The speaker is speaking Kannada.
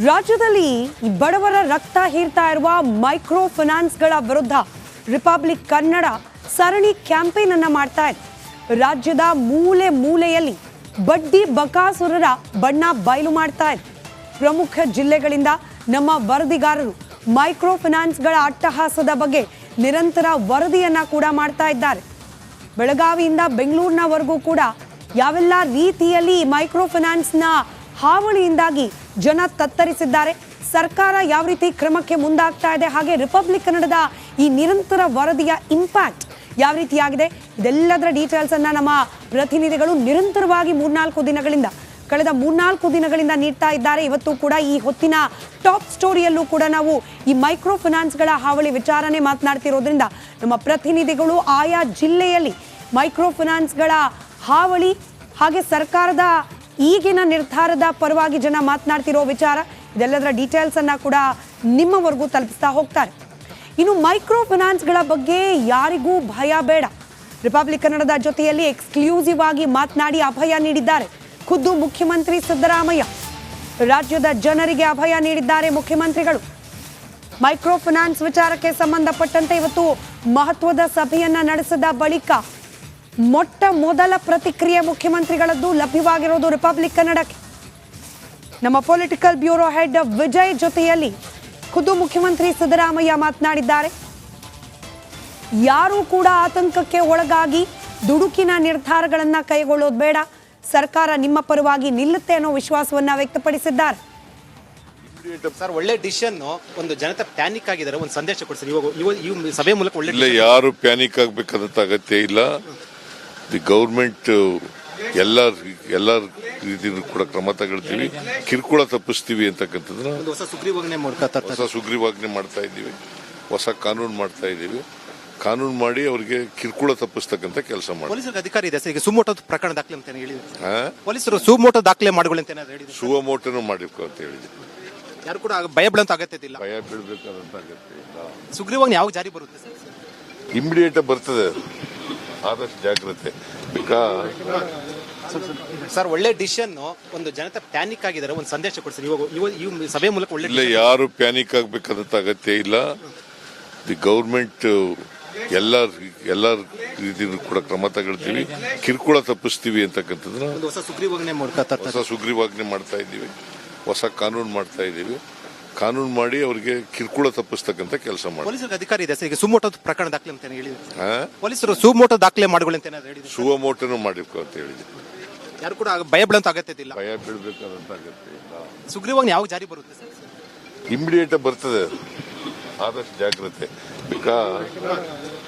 ರಾಜ್ಯದಲ್ಲಿ ಬಡವರ ರಕ್ತ ಹೀರ್ತಾ ಇರುವ ಮೈಕ್ರೋ ಫೈನಾನ್ಸ್ಗಳ ವಿರುದ್ಧ ರಿಪಬ್ಲಿಕ್ ಕನ್ನಡ ಸರಣಿ ಕ್ಯಾಂಪೇನ್ ಅನ್ನು ಮಾಡ್ತಾ ಇದೆ. ರಾಜ್ಯದ ಮೂಲೆ ಮೂಲೆಯಲ್ಲಿ ಬಡ್ಡಿ ಬಕಾಸುರರ ಬಣ್ಣ ಬಯಲು ಮಾಡ್ತಾ ಇದೆ. ಪ್ರಮುಖ ಜಿಲ್ಲೆಗಳಿಂದ ನಮ್ಮ ವರದಿಗಾರರು ಮೈಕ್ರೋ ಫೈನಾನ್ಸ್ಗಳ ಅಟ್ಟಹಾಸದ ಬಗ್ಗೆ ನಿರಂತರ ವರದಿಯನ್ನ ಕೂಡ ಮಾಡ್ತಾ ಇದ್ದಾರೆ. ಬೆಳಗಾವಿಯಿಂದ ಬೆಂಗಳೂರಿನವರೆಗೂ ಕೂಡ ಯಾವೆಲ್ಲ ರೀತಿಯಲ್ಲಿ ಮೈಕ್ರೋ ಫೈನಾನ್ಸ್ನ ಹಾವಳಿಯಿಂದಾಗಿ ಜನ ತತ್ತರಿಸಿದ್ದಾರೆ, ಸರ್ಕಾರ ಯಾವ ರೀತಿ ಕ್ರಮಕ್ಕೆ ಮುಂದಾಗ್ತಾ ಇದೆ, ಹಾಗೆ ರಿಪಬ್ಲಿಕ್ ಕನ್ನಡದ ಈ ನಿರಂತರ ವರದಿಯ ಇಂಪ್ಯಾಕ್ಟ್ ಯಾವ ರೀತಿಯಾಗಿದೆ, ಇದೆಲ್ಲದರ ಡೀಟೇಲ್ಸ್ ಅನ್ನ ನಮ್ಮ ಪ್ರತಿನಿಧಿಗಳು ನಿರಂತರವಾಗಿ ಕಳೆದ ಮೂರ್ನಾಲ್ಕು ದಿನಗಳಿಂದ ನೀಡ್ತಾ ಇದ್ದಾರೆ. ಇವತ್ತು ಕೂಡ ಈ ಹೊತ್ತಿನ ಟಾಪ್ ಸ್ಟೋರಿಯಲ್ಲೂ ಕೂಡ ನಾವು ಈ ಮೈಕ್ರೋ ಫೈನಾನ್ಸ್ಗಳ ಹಾವಳಿ ವಿಚಾರನೆ ಮಾತನಾಡ್ತಿರೋದ್ರಿಂದ ನಮ್ಮ ಪ್ರತಿನಿಧಿಗಳು ಆಯಾ ಜಿಲ್ಲೆಯಲ್ಲಿ ಮೈಕ್ರೋ ಫೈನಾನ್ಸ್ಗಳ ಹಾವಳಿ ಹಾಗೆ ಸರ್ಕಾರದ ಈಗಿನ ನಿರ್ಧಾರದ ಪರವಾಗಿ ಜನ ಮಾತನಾಡ್ತಿರೋ ವಿಚಾರ, ಇದೆಲ್ಲದರ ಡೀಟೇಲ್ಸ್ ಅನ್ನ ಕೂಡ ನಿಮ್ಮವರೆಗೂ ತಲುಪಿಸ್ತಾ ಹೋಗ್ತಾರೆ. ಇನ್ನು ಮೈಕ್ರೋ ಫೈನಾನ್ಸ್ಗಳ ಬಗ್ಗೆ ಯಾರಿಗೂ ಭಯ ಬೇಡ, ರಿಪಬ್ಲಿಕ್ ಕನ್ನಡದ ಜೊತೆಯಲ್ಲಿ ಎಕ್ಸ್ಕ್ಲೂಸಿವ್ ಆಗಿ ಮಾತನಾಡಿ ಅಭಯ ನೀಡಿದ್ದಾರೆ ಖುದ್ದು ಮುಖ್ಯಮಂತ್ರಿ ಸಿದ್ದರಾಮಯ್ಯ. ರಾಜ್ಯದ ಜನರಿಗೆ ಅಭಯ ನೀಡಿದ್ದಾರೆ ಮುಖ್ಯಮಂತ್ರಿಗಳು. ಮೈಕ್ರೋ ಫೈನಾನ್ಸ್ ವಿಚಾರಕ್ಕೆ ಸಂಬಂಧಪಟ್ಟಂತೆ ಇವತ್ತು ಮಹತ್ವದ ಸಭೆಯನ್ನ ನಡೆಸಿದ ಬಳಿಕ ಮೊಟ್ಟ ಮೊದಲ ಪ್ರತಿಕ್ರಿಯೆ ಮುಖ್ಯಮಂತ್ರಿಗಳದ್ದು ಲಭ್ಯವಾಗಿರೋದು ರಿಪಬ್ಲಿಕ್ ಕನ್ನಡಕ್ಕೆ. ನಮ್ಮ ಪೊಲಿಟಿಕಲ್ ಬ್ಯೂರೋ ಹೆಡ್ ವಿಜಯ್ ಜೊತೆಯಲ್ಲಿ ಖುದ್ದು ಮುಖ್ಯಮಂತ್ರಿ ಸಿದ್ದರಾಮಯ್ಯ ಮಾತನಾಡಿದ್ದಾರೆ. ಯಾರೂ ಕೂಡ ಆತಂಕಕ್ಕೆ ಒಳಗಾಗಿ ದುಡುಕಿನ ನಿರ್ಧಾರಗಳನ್ನ ಕೈಗೊಳ್ಳೋದು ಬೇಡ, ಸರ್ಕಾರ ನಿಮ್ಮ ಪರವಾಗಿ ನಿಲ್ಲುತ್ತೆ ಅನ್ನೋ ವಿಶ್ವಾಸವನ್ನ ವ್ಯಕ್ತಪಡಿಸಿದ್ದಾರೆ. ಸರ್, ಒಳ್ಳೆ ಡಿಸಿಷನ್. ಒಂದು ಜನತೆ ಪ್ಯಾನಿಕ್ ಆಗಿದ್ದಾರೆ, ಒಂದು ಸಂದೇಶ ಕೊಡ್ತಾರೆ ಈ ಸಭೆ ಮೂಲಕ. ಒಳ್ಳೆ ಯಾರು ಪ್ಯಾನಿಕ್ ಆಗ್ಬೇಕಾದಂತ ಅಗತ್ಯ ಇಲ್ಲ. ದಿ ಗೌರ್ಮೆಂಟ್ ಎಲ್ಲ ರೀತಿಯಲ್ಲೂ ಕೂಡ ಕ್ರಮ ತಗೊಳ್ತೀವಿ, ಕಿರುಕುಳ ತಪ್ಪಿಸ್ತೀವಿ ಅಂತಕ್ಕಂಥದ್ದನ್ನ ಹೊಸ ಸುಗ್ರೀವಾಜ್ಞೆ ಮಾಡ್ತಾ ಇದ್ದೀವಿ, ಹೊಸ ಕಾನೂನು ಮಾಡ್ತಾ ಇದ್ದೀವಿ. ಕಾನೂನು ಮಾಡಿ ಅವರಿಗೆ ಕಿರುಕುಳ ತಪ್ಪಿಸ್ತಕ್ಕಂಥ ಕೆಲಸ ಮಾಡಿ. ಪೊಲೀಸರಿಗೆ ಅಧಿಕಾರ ಇದೆ ಸರ್, ಈಗ ಸುಮೋಟೋ ಪ್ರಕರಣ ದಾಖಲೆ ಅಂತ ಹೇಳಿದ್ರು ಪೊಲೀಸರು. ಸುಮೋಟೋ ದಾಖಲೆ ಮಾಡಿಕೊಳ್ಳಿ ಅಂತ ಹೇಳಿದ್ರು. ಸುಮೋಟೋನು ಮಾಡಬೇಕು ಅಂತ ಹೇಳಿದ್ರು. ಯಾರು ಕೂಡ ಭಯ ಬೀಳಂತ ಅಗತ್ಯ ಇಲ್ಲ. ಭಯ ಬೀಳಬೇಕಾದಂತ ಅಗತ್ಯ ಇಲ್ಲ. ಸುಗ್ರೀವಾಜ್ಞೆ ಯಾವಾಗ ಜಾರಿ ಬರುತ್ತೆ ಸರ್? ಇಮಿಡಿಯೇಟ್ ಬರ್ತದೆ, ಆದಷ್ಟು ಜಾಗ್ರತೆ. ಸರ್, ಒಳ್ಳೆ ಡಿಸಿಷನ್. ಒಂದು ಜನತೆ ಪ್ಯಾನಿಕ್ ಆಗಿದ್ದಾರೆ, ಒಂದು ಸಂದೇಶ ಕೊಡ್ತಾರೆ ಈ ಸಭೆ ಮೂಲಕ. ಒಳ್ಳೆ ಯಾರು ಪ್ಯಾನಿಕ್ ಆಗ್ಬೇಕಾದಂತ ಅಗತ್ಯ ಇಲ್ಲ. ದಿ ಗೌರ್ಮೆಂಟ್ ಎಲ್ಲ ರೀತಿಯಲ್ಲೂ ಕೂಡ ಕ್ರಮ ತಗೊಳ್ತೀವಿ, ಕಿರುಕುಳ ತಪ್ಪಿಸ್ತೀವಿ ಅಂತಕ್ಕಂಥದ್ದನ್ನ ಹೊಸ ಸುಗ್ರೀವಾಜ್ಞೆ ಮಾಡ್ತಾ ಇದ್ದೀವಿ, ಹೊಸ ಕಾನೂನು ಮಾಡ್ತಾ ಇದ್ದೀವಿ. ಕಾನೂನು ಮಾಡಿ ಅವರಿಗೆ ಕಿರುಕುಳ ತಪ್ಪಿಸ್ತಕ್ಕಂಥ ಕೆಲಸ ಮಾಡಿ. ಪೊಲೀಸರಿಗೆ ಅಧಿಕಾರ ಇದೆ ಸರ್, ಈಗ ಸುಮೋಟೋ ಪ್ರಕರಣ ದಾಖಲೆ ಅಂತ ಹೇಳಿದ್ರು ಪೊಲೀಸರು. ಸುಮೋಟೋ ದಾಖಲೆ ಮಾಡಿಕೊಳ್ಳಿ ಅಂತ ಹೇಳಿದ್ರು. ಸುಮೋಟೋನು ಮಾಡಬೇಕು ಅಂತ ಹೇಳಿದ್ರು. ಯಾರು ಕೂಡ ಭಯ ಬೀಳಂತ ಅಗತ್ಯ ಇಲ್ಲ. ಭಯ ಬೀಳಬೇಕಾದಂತ ಅಗತ್ಯ ಇಲ್ಲ. ಸುಗ್ರೀವಾಜ್ಞೆ ಯಾವಾಗ ಜಾರಿ ಬರುತ್ತೆ ಸರ್? ಇಮಿಡಿಯೇಟ್ ಬರ್ತದೆ, ಆದಷ್ಟು ಜಾಗ್ರತೆ.